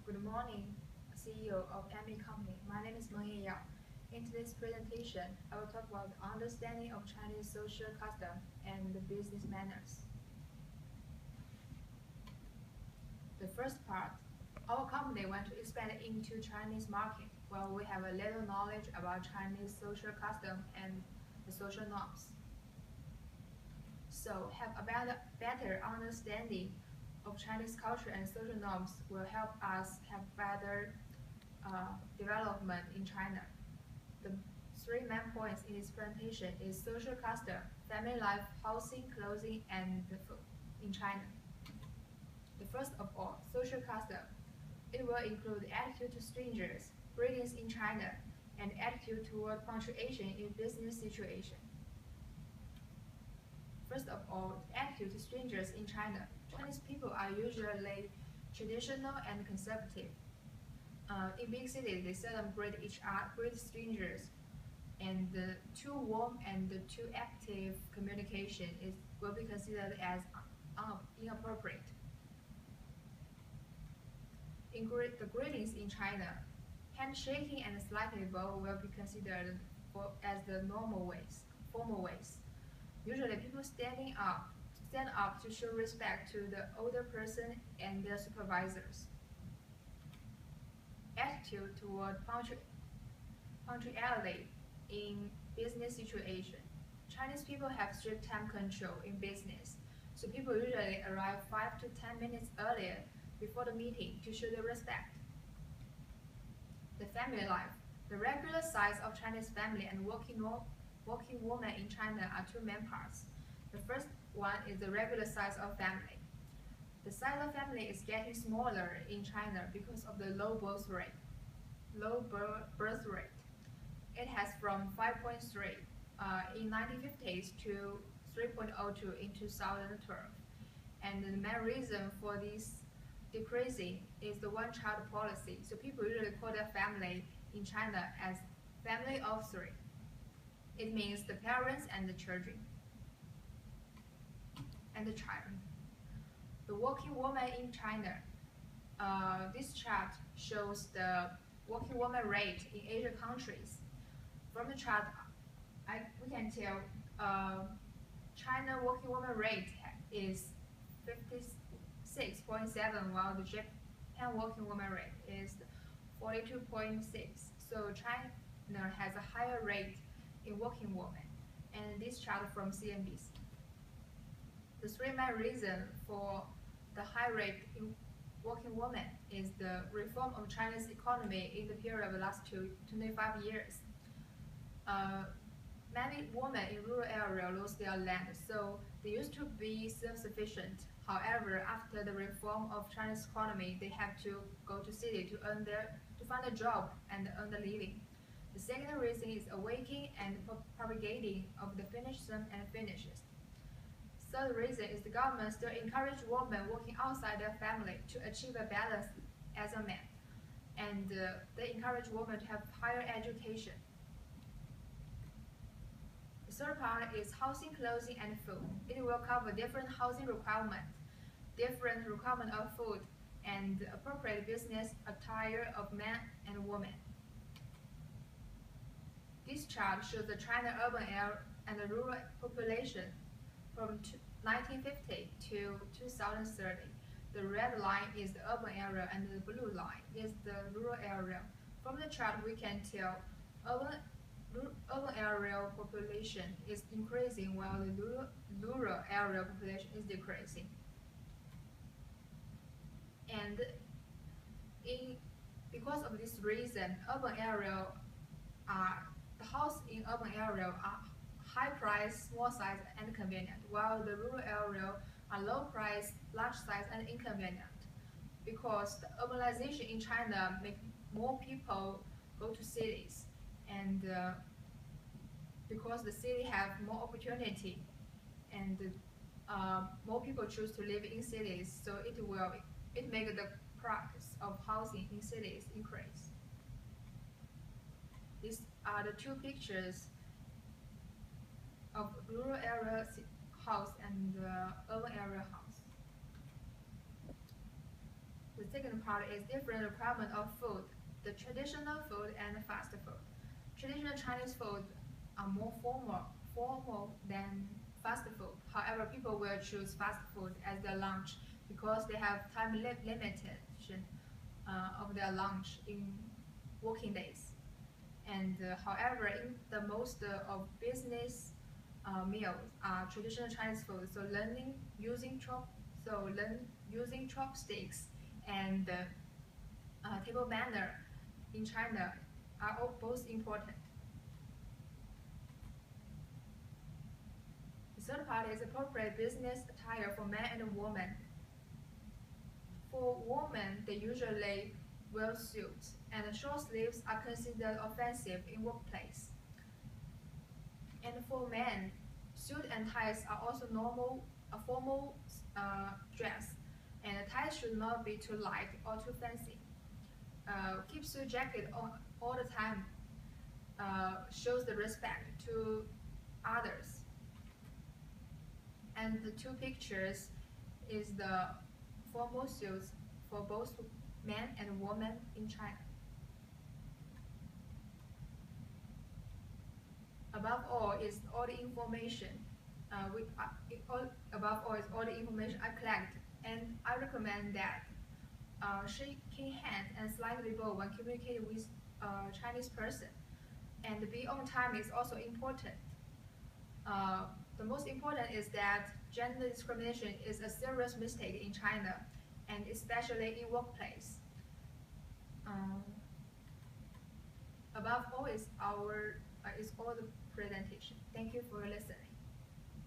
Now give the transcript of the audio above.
Good morning, CEO of ME Company. My name is Mengyeyao. In today's presentation, I will talk about the understanding of Chinese social custom and the business manners. The first part, our company wants to expand into Chinese market while we have a little knowledge about Chinese social custom and the social norms. So have a better understanding of Chinese culture and social norms will help us have better development in China. The three main points in this presentation is social custom, family life, housing, clothing, and the food in China. The first of all, social custom. It will include attitude to strangers, greetings in China, and attitude toward punctuation in business situation. First of all, attitude to strangers in China. Chinese people are usually traditional and conservative. In big cities, they seldom greet strangers, and the too warm and the too active communication will be considered as inappropriate. In the greetings in China, handshaking and slightly bow will be considered as the formal ways. Usually, people stand up to show respect to the older person and their supervisors. Attitude toward punctuality in business situation. Chinese people have strict time control in business, so people usually arrive 5 to 10 minutes earlier before the meeting to show their respect. The family life. The regular size of Chinese family and working woman in China are two main parts. The first one is the regular size of family. The size of family is getting smaller in China because of the low birth rate. It has from 5.3 in 1950s to 3.02 in 2012. And the main reason for this decreasing is the one-child policy. So people usually call their family in China as family of three. It means the parents and the children and the child. The working woman in China. This chart shows the working woman rate in Asian countries. From the chart, we can tell China working woman rate is 56.7, while the Japan working woman rate is 42.6. So China has a higher rate in working women, and this chart from CNBC. The three main reasons for the high rate in working women is the reform of China's economy in the period of the last 25 years. Many women in rural areas lost their land, so they used to be self-sufficient. However, after the reform of Chinese economy, they have to go to city to find a job and earn a living. The second reason is awakening and propagating of the finished and finishes. Third reason is the government still encourage women working outside their family to achieve a balance as a man, and they encourage women to have higher education. The third part is housing, clothing, and food. It will cover different housing requirements, different requirement of food, and appropriate business attire of men and women. This chart shows the China urban area and the rural population from 1950 to 2030. The red line is the urban area and the blue line is the rural area. From the chart, we can tell urban area population is increasing while the rural area population is decreasing. And because of this reason, the house in urban area are high price, small size, and convenient, while the rural area are low price, large size, and inconvenient. Because the urbanization in China make more people go to cities, and because the city have more opportunity, and more people choose to live in cities, so it make the price of housing in cities increase. These are the two pictures of rural area house and urban area house. The second part is different requirement of food, the traditional food and the fast food. Traditional Chinese food are more formal than fast food. However, people will choose fast food as their lunch because they have time limitation of their lunch in working days. And however, in the most of business meals are traditional Chinese food. So learn using chopsticks and table manner in China are all both important. The third part is appropriate business attire for men and women. For women, they usually wear suits, and short sleeves are considered offensive in workplace. And for men, suit and ties are also a formal dress, and ties should not be too light or too fancy. Keep suit jacket on all the time shows the respect to others. And the two pictures is the formal suits for both men and women in China. Above all is all the information. Above all is all the information I collect, and I recommend that shaking hands and slightly bow when communicating with a Chinese person, and be on time is also important. The most important is that gender discrimination is a serious mistake in China, and especially in workplace. Um, Above all is all the presentation. Thank you for listening.